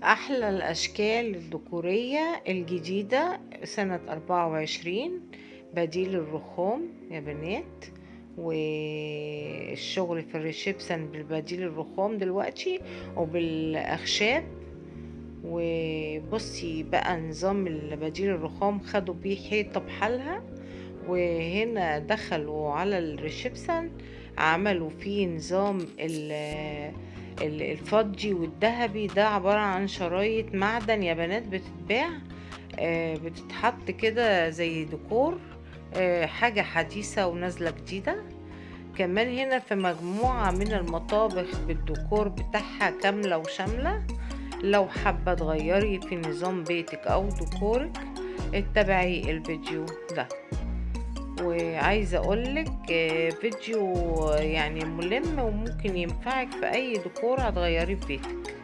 أحلى الأشكال الديكورية الجديدة سنة 24، بديل الرخام يا بنات. والشغل في الريسبشن بالبديل الرخام دلوقتي وبالأخشاب. وبصي بقى نظام البديل الرخام خدوا بيه حيطة بحالها، وهنا دخلوا على الريسبشن عملوا فيه نظام الفضي والذهبي. ده عبارة عن شرايط معدن يا بنات بتتباع، بتتحط كده زي ديكور، حاجة حديثة ونازلة جديدة. كمان هنا في مجموعة من المطابخ بالديكور بتاعها كاملة وشاملة. لو حابة تغيري في نظام بيتك أو ديكورك اتبعي الفيديو ده. وعايزة اقولك فيديو يعني ملم وممكن ينفعك في اي ديكور هتغيريه في بيتك.